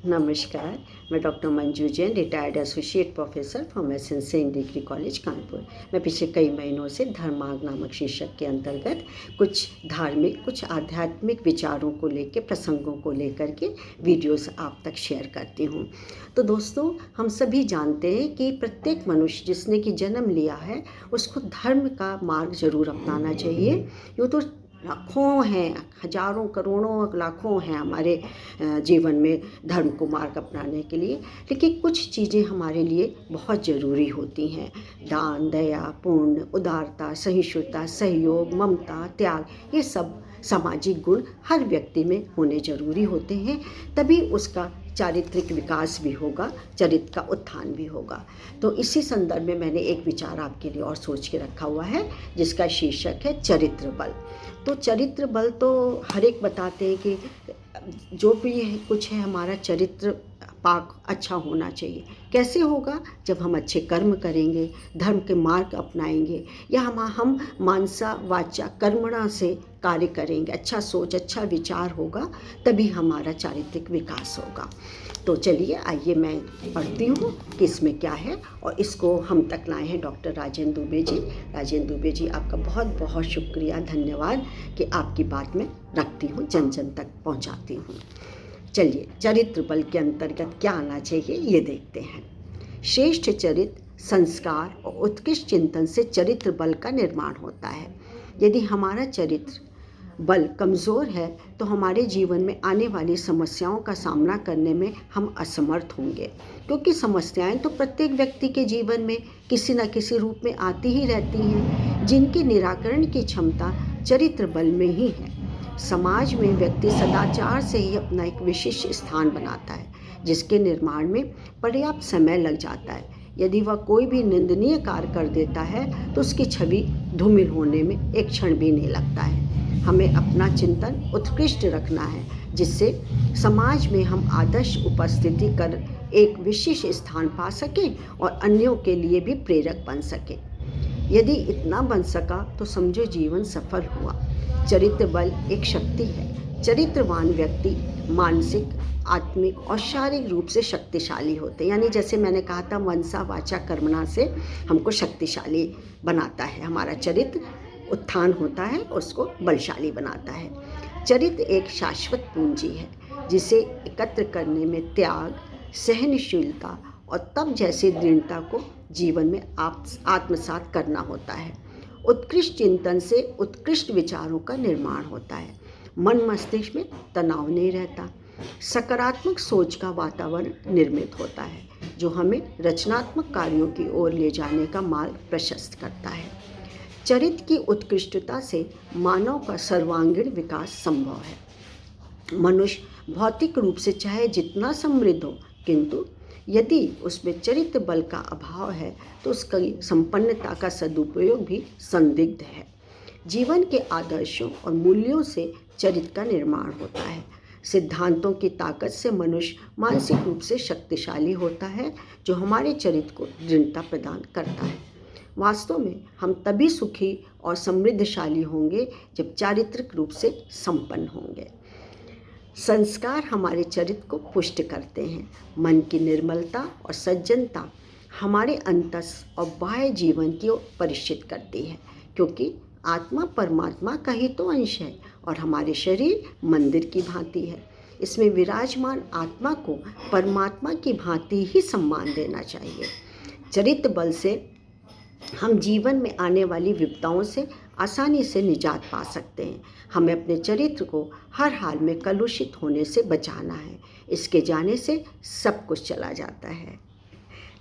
नमस्कार। मैं doctor Manju Jain, retired associate professor from SN. Sen degree college Kanpur. मैं पिछले कई महीनों से धर्मार्ग नामक शीर्षक के अंतर्गत कुछ धार्मिक, कुछ आध्यात्मिक विचारों को लेकर, प्रसंगों को लेकर के वीडियोस आप तक शेयर करती हूँ। तो दोस्तों, हम सभी जानते हैं कि प्रत्येक मनुष्य जिसने कि जन्म लिया है उसको धर्म का मार्ग जरूर अपनाना चाहिए। यूँ तो लाखों हैं, हजारों करोड़ों लाखों हैं हमारे जीवन में धर्म को मार्ग अपनाने के लिए, लेकिन कुछ चीज़ें हमारे लिए बहुत ज़रूरी होती हैं। दान, दया, पुण्य, उदारता, सहिष्णुता, सहयोग, ममता, त्याग, ये सब सामाजिक गुण हर व्यक्ति में होने ज़रूरी होते हैं, तभी उसका चारित्रिक विकास भी होगा, चरित्र का उत्थान भी होगा। तो इसी संदर्भ में मैंने एक विचार आपके लिए और सोच के रखा हुआ है, जिसका शीर्षक है चरित्र बल। तो चरित्र बल तो हर एक बताते हैं कि जो भी कुछ है हमारा चरित्र पाक अच्छा होना चाहिए। कैसे होगा? जब हम अच्छे कर्म करेंगे, धर्म के मार्ग अपनाएंगे, या हम मानसा वाचा कर्मणा से कार्य करेंगे, अच्छा सोच, अच्छा विचार होगा, तभी हमारा चारित्रिक विकास होगा। तो चलिए, आइए मैं पढ़ती हूँ कि इसमें क्या है, और इसको हम तक लाए हैं डॉक्टर राजेंद्र दुबे जी। राजेंद्र दुबे जी, आपका बहुत बहुत शुक्रिया, धन्यवाद कि आपकी बात मैं रखती हूँ, जन जन तक पहुँचाती हूँ। चलिए, चरित्र बल के अंतर्गत क्या आना चाहिए ये देखते हैं। श्रेष्ठ चरित्र, संस्कार और उत्कृष्ट चिंतन से चरित्र बल का निर्माण होता है। यदि हमारा चरित्र बल कमज़ोर है तो हमारे जीवन में आने वाली समस्याओं का सामना करने में हम असमर्थ होंगे, क्योंकि समस्याएं तो प्रत्येक व्यक्ति के जीवन में किसी न किसी रूप में आती ही रहती हैं, जिनके निराकरण की क्षमता चरित्र बल में ही है। समाज में व्यक्ति सदाचार से ही अपना एक विशिष्ट स्थान बनाता है, जिसके निर्माण में पर्याप्त समय लग जाता है। यदि वह कोई भी निंदनीय कार्य कर देता है तो उसकी छवि धूमिल होने में एक क्षण भी नहीं लगता है। हमें अपना चिंतन उत्कृष्ट रखना है, जिससे समाज में हम आदर्श उपस्थिति कर एक विशिष्ट स्थान पा सकें और अन्यों के लिए भी प्रेरक बन सकें। यदि इतना बन सका तो समझो जीवन सफल हुआ। चरित्र बल एक शक्ति है। चरित्रवान व्यक्ति मानसिक, आत्मिक और शारीरिक रूप से शक्तिशाली होते हैं। यानी जैसे मैंने कहा था, मनसा वाचा कर्मणा से हमको शक्तिशाली बनाता है। हमारा चरित्र उत्थान होता है, उसको बलशाली बनाता है। चरित्र एक शाश्वत पूंजी है, जिसे एकत्र करने में त्याग, सहनशीलता और तप जैसी दृढ़ता को जीवन में आत्मसात करना होता है। उत्कृष्ट चिंतन से उत्कृष्ट विचारों का निर्माण होता है। मन मस्तिष्क में तनाव नहीं रहता। सकारात्मक सोच का वातावरण निर्मित होता है, जो हमें रचनात्मक कार्यों की ओर ले जाने का मार्ग प्रशस्त करता है। चरित्र की उत्कृष्टता से मानव का सर्वांगीण विकास संभव है। मनुष्य भौतिक रूप से चाहे जितना समृद्ध हो, किंतु यदि उसमें चरित्र बल का अभाव है तो उसकी संपन्नता का सदुपयोग भी संदिग्ध है। जीवन के आदर्शों और मूल्यों से चरित्र का निर्माण होता है। सिद्धांतों की ताकत से मनुष्य मानसिक रूप से शक्तिशाली होता है, जो हमारे चरित्र को दृढ़ता प्रदान करता है। वास्तव में हम तभी सुखी और समृद्धशाली होंगे जब चारित्रिक रूप से संपन्न होंगे। संस्कार हमारे चरित्र को पुष्ट करते हैं। मन की निर्मलता और सज्जनता हमारे अंतस और बाह्य जीवन की ओर परिचित करती है, क्योंकि आत्मा परमात्मा का ही तो अंश है और हमारे शरीर मंदिर की भांति है। इसमें विराजमान आत्मा को परमात्मा की भांति ही सम्मान देना चाहिए। चरित्र बल से हम जीवन में आने वाली विपदाओं से आसानी से निजात पा सकते हैं। हमें अपने चरित्र को हर हाल में कलुषित होने से बचाना है। इसके जाने से सब कुछ चला जाता है।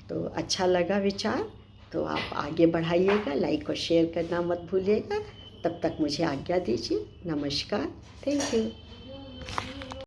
तो अच्छा लगा विचार तो आप आगे बढ़ाइएगा, लाइक और शेयर करना मत भूलिएगा। तब तक मुझे आज्ञा दीजिए। नमस्कार, थैंक यू।